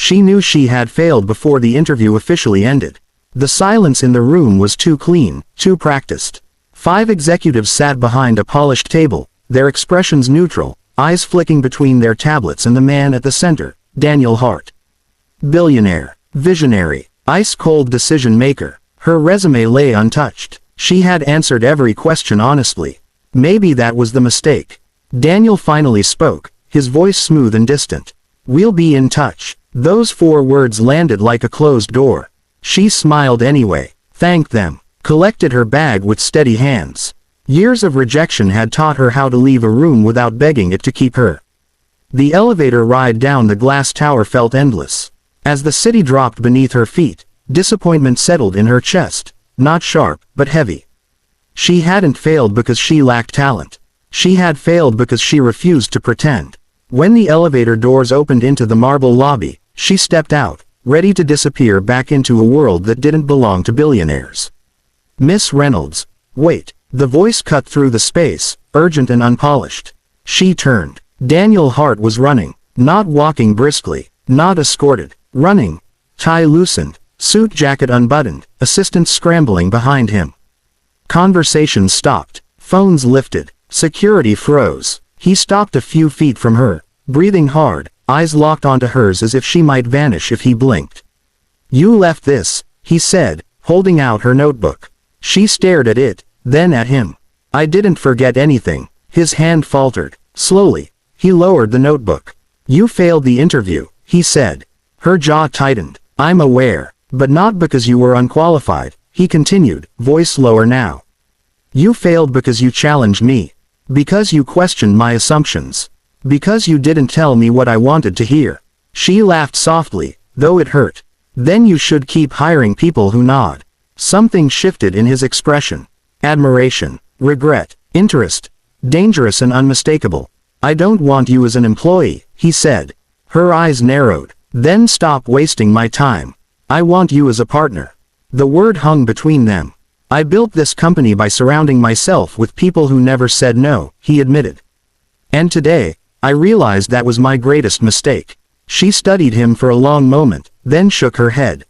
She knew she had failed before the interview officially ended. The silence in the room was too clean, too practiced. 5 executives sat behind a polished table, their expressions neutral, eyes flicking between their tablets, and the man at the center, Daniel Hart. Billionaire. Visionary. Ice-cold decision-maker. Her resume lay untouched. She had answered every question honestly. Maybe that was the mistake. Daniel finally spoke, his voice smooth and distant. "We'll be in touch." Those 4 words landed like a closed door. She smiled anyway, thanked them, collected her bag with steady hands. Years of rejection had taught her how to leave a room without begging it to keep her. The elevator ride down the glass tower felt endless. As the city dropped beneath her feet, disappointment settled in her chest, not sharp, but heavy. She hadn't failed because she lacked talent. She had failed because she refused to pretend. When the elevator doors opened into the marble lobby, she stepped out, ready to disappear back into a world that didn't belong to billionaires. "Miss Reynolds." "Wait." The voice cut through the space, urgent and unpolished. She turned. Daniel Hart was running, not walking briskly, not escorted, running. Tie loosened, suit jacket unbuttoned, assistants scrambling behind him. Conversations stopped, phones lifted, security froze. He stopped a few feet from her, breathing hard, eyes locked onto hers as if she might vanish if he blinked. "You left this," he said, holding out her notebook. She stared at it, then at him. "I didn't forget anything." His hand faltered. Slowly, he lowered the notebook. "You failed the interview," he said. Her jaw tightened. "I'm aware, but not because you were unqualified," he continued, voice lower now. "You failed because you challenged me. Because you questioned my assumptions. Because you didn't tell me what I wanted to hear." She laughed softly, though it hurt. "Then you should keep hiring people who nod." Something shifted in his expression. Admiration, regret, interest. Dangerous and unmistakable. "I don't want you as an employee," he said. Her eyes narrowed. "Then stop wasting my time. I want you as a partner." The word hung between them. "I built this company by surrounding myself with people who never said no," he admitted. "And today, I realized that was my greatest mistake." She studied him for a long moment, then shook her head.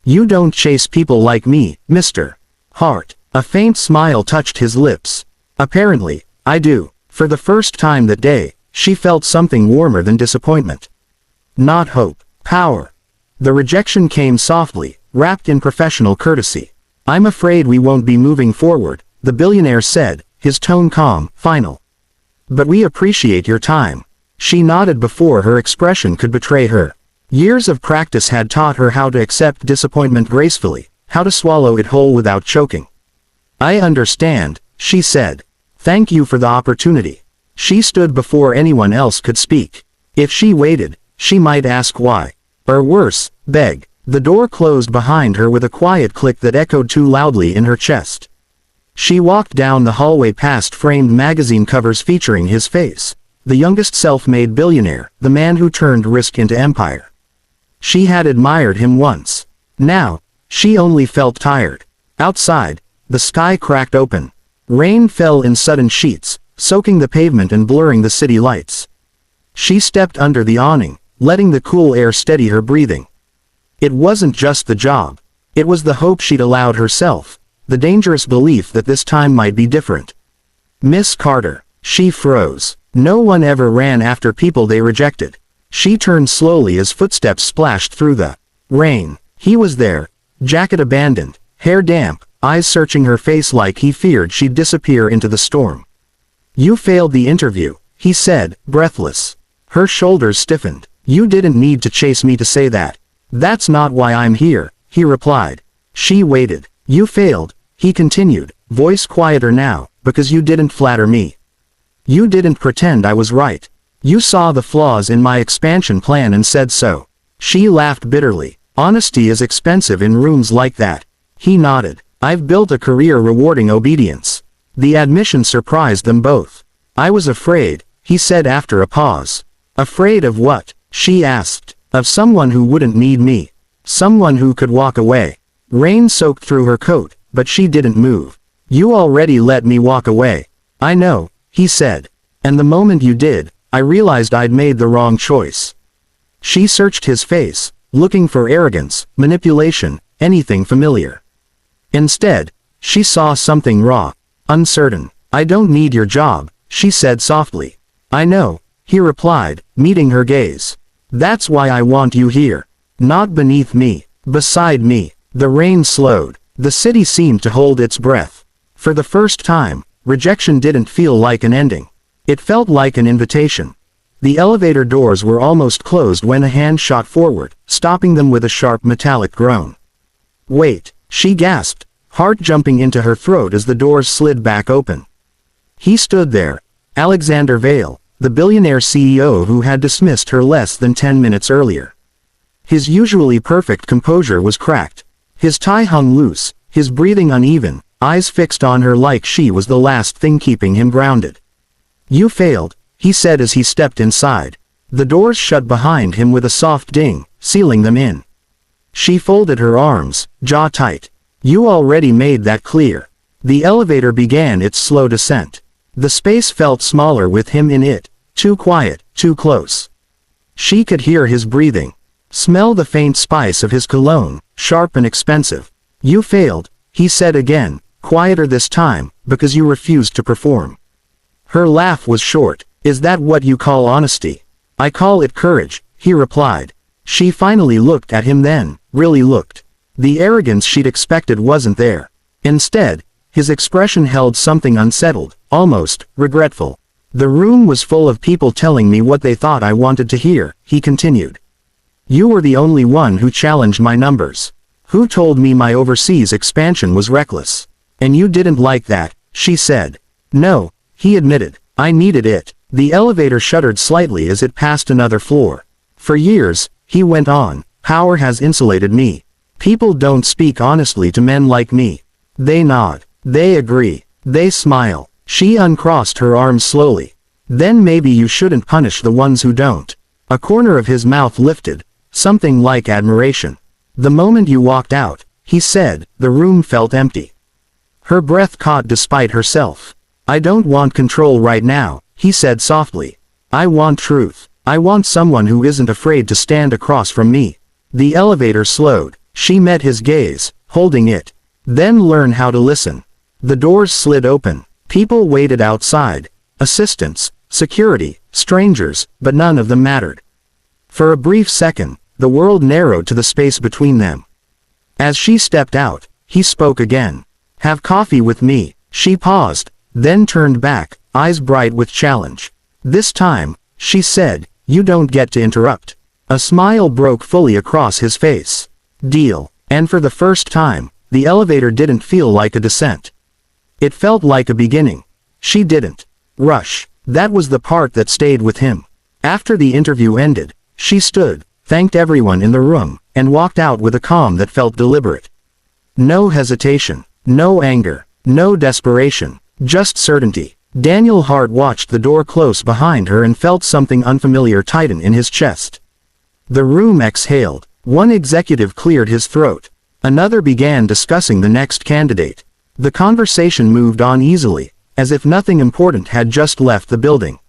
"You don't chase people like me, Mr. Hart." A faint smile touched his lips. "Apparently, I do." For the first time that day, she felt something warmer than disappointment. Not hope. Power. The rejection came softly, wrapped in professional courtesy. "I'm afraid we won't be moving forward," the billionaire said, his tone calm, final. "But we appreciate your time." She nodded before her expression could betray her. Years of practice had taught her how to accept disappointment gracefully, how to swallow it whole without choking. "I understand," she said. "Thank you for the opportunity." She stood before anyone else could speak. If she waited, she might ask why. Or worse, beg. The door closed behind her with a quiet click that echoed too loudly in her chest. She walked down the hallway past framed magazine covers featuring his face. The youngest self-made billionaire, the man who turned risk into empire. She had admired him once. Now, she only felt tired. Outside, the sky cracked open. Rain fell in sudden sheets, soaking the pavement and blurring the city lights. She stepped under the awning, letting the cool air steady her breathing. It wasn't just the job. It was the hope she'd allowed herself, the dangerous belief that this time might be different. "Miss Carter." She froze. No one ever ran after people they rejected. She turned slowly as footsteps splashed through the rain. He was there, jacket abandoned, hair damp, eyes searching her face like he feared she'd disappear into the storm. "You failed the interview," he said, breathless. Her shoulders stiffened. "You didn't need to chase me to say that." "That's not why I'm here," he replied. She waited. "You failed," he continued, voice quieter now, "because you didn't flatter me. You didn't pretend I was right. You saw the flaws in my expansion plan and said so." She laughed bitterly. "Honesty is expensive in rooms like that." He nodded. "I've built a career rewarding obedience." The admission surprised them both. "I was afraid," he said after a pause. "Afraid of what?" she asked. "Of someone who wouldn't need me. Someone who could walk away." Rain soaked through her coat, but she didn't move. "You already let me walk away." "I know," he said. "And the moment you did, I realized I'd made the wrong choice." She searched his face, looking for arrogance, manipulation, anything familiar. Instead, she saw something raw, uncertain. "I don't need your job," she said softly. "I know," he replied, meeting her gaze. "That's why I want you here. Not beneath me, beside me." The rain slowed. The city seemed to hold its breath. For the first time, rejection didn't feel like an ending. It felt like an invitation. The elevator doors were almost closed when a hand shot forward, stopping them with a sharp metallic groan. "Wait," she gasped, heart jumping into her throat as the doors slid back open. He stood there, Alexander Vale, the billionaire CEO who had dismissed her less than 10 minutes earlier. His usually perfect composure was cracked. His tie hung loose, his breathing uneven, eyes fixed on her like she was the last thing keeping him grounded. "You failed," he said as he stepped inside. The doors shut behind him with a soft ding, sealing them in. She folded her arms, jaw tight. "You already made that clear." The elevator began its slow descent. The space felt smaller with him in it, too quiet, too close. She could hear his breathing. Smell the faint spice of his cologne, sharp and expensive. "You failed," he said again, quieter this time, "because you refused to perform." Her laugh was short. "Is that what you call honesty?" "I call it courage," he replied. She finally looked at him then, really looked. The arrogance she'd expected wasn't there. Instead, his expression held something unsettled, almost regretful. "The room was full of people telling me what they thought I wanted to hear," he continued. "You were the only one who challenged my numbers. Who told me my overseas expansion was reckless. And you didn't like that," she said. "No," he admitted. "I needed it." The elevator shuddered slightly as it passed another floor. "For years," he went on, "power has insulated me. People don't speak honestly to men like me. They nod. They agree. They smile." She uncrossed her arms slowly. "Then maybe you shouldn't punish the ones who don't." A corner of his mouth lifted, something like admiration. "The moment you walked out," he said, the room felt empty. Her breath caught despite herself. "I don't want control right now," he said softly. "I want truth. I want someone who isn't afraid to stand across from me." The elevator slowed. She met his gaze, holding it. "Then learn how to listen." The doors slid open. People waited outside. Assistants, security, strangers, but none of them mattered. For a brief second, the world narrowed to the space between them. As she stepped out, he spoke again. "Have coffee with me." She paused, then turned back, eyes bright with challenge. "This time," she said, "you don't get to interrupt." A smile broke fully across his face. "Deal." And for the first time, the elevator didn't feel like a descent. It felt like a beginning. She didn't rush. That was the part that stayed with him. After the interview ended, she stood, thanked everyone in the room, and walked out with a calm that felt deliberate. No hesitation, no anger, no desperation, just certainty. Daniel Hart watched the door close behind her and felt something unfamiliar tighten in his chest. The room exhaled. One executive cleared his throat. Another began discussing the next candidate. The conversation moved on easily, as if nothing important had just left the building.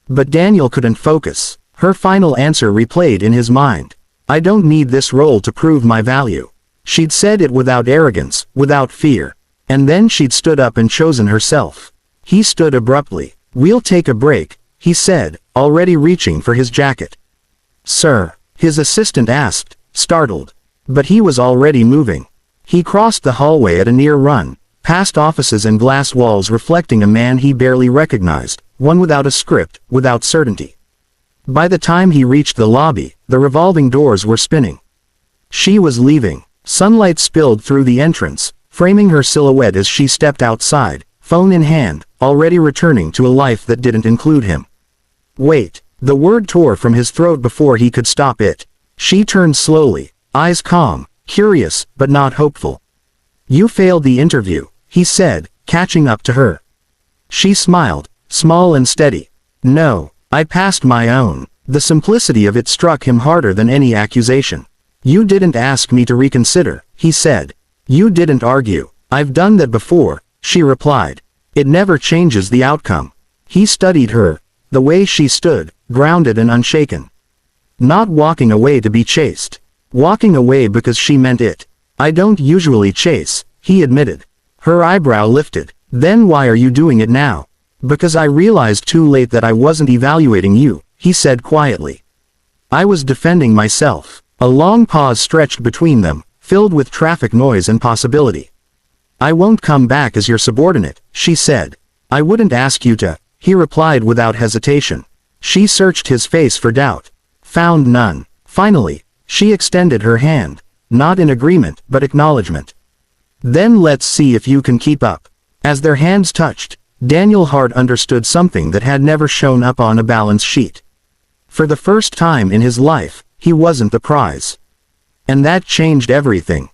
But Daniel couldn't focus. Her final answer replayed in his mind. "I don't need this role to prove my value." She'd said it without arrogance, without fear. And then she'd stood up and chosen herself. He stood abruptly. "We'll take a break," he said, already reaching for his jacket. "Sir?" his assistant asked, startled. But he was already moving. He crossed the hallway at a near run, past offices and glass walls reflecting a man he barely recognized, one without a script, without certainty. By the time he reached the lobby, the revolving doors were spinning. She was leaving. Sunlight spilled through the entrance, framing her silhouette as she stepped outside, phone in hand, already returning to a life that didn't include him. "Wait." The word tore from his throat before he could stop it. She turned slowly, eyes calm, curious, but not hopeful. "You failed the interview," he said, catching up to her. She smiled, small and steady. "No, I passed my own." The simplicity of it struck him harder than any accusation. "You didn't ask me to reconsider," he said. "You didn't argue." "I've done that before," she replied. "It never changes the outcome." He studied her, the way she stood, grounded and unshaken. Not walking away to be chased. Walking away because she meant it. I don't usually chase, he admitted. Her eyebrow lifted. Then why are you doing it now? Because I realized too late that I wasn't evaluating you, he said quietly. I was defending myself. A long pause stretched between them, filled with traffic noise and possibility. I won't come back as your subordinate, she said. I wouldn't ask you to, he replied without hesitation. She searched his face for doubt. Found none. Finally, she extended her hand. Not in agreement, but acknowledgement. Then let's see if you can keep up. As their hands touched, Daniel Hart understood something that had never shown up on a balance sheet. For the first time in his life, he wasn't the prize. And that changed everything.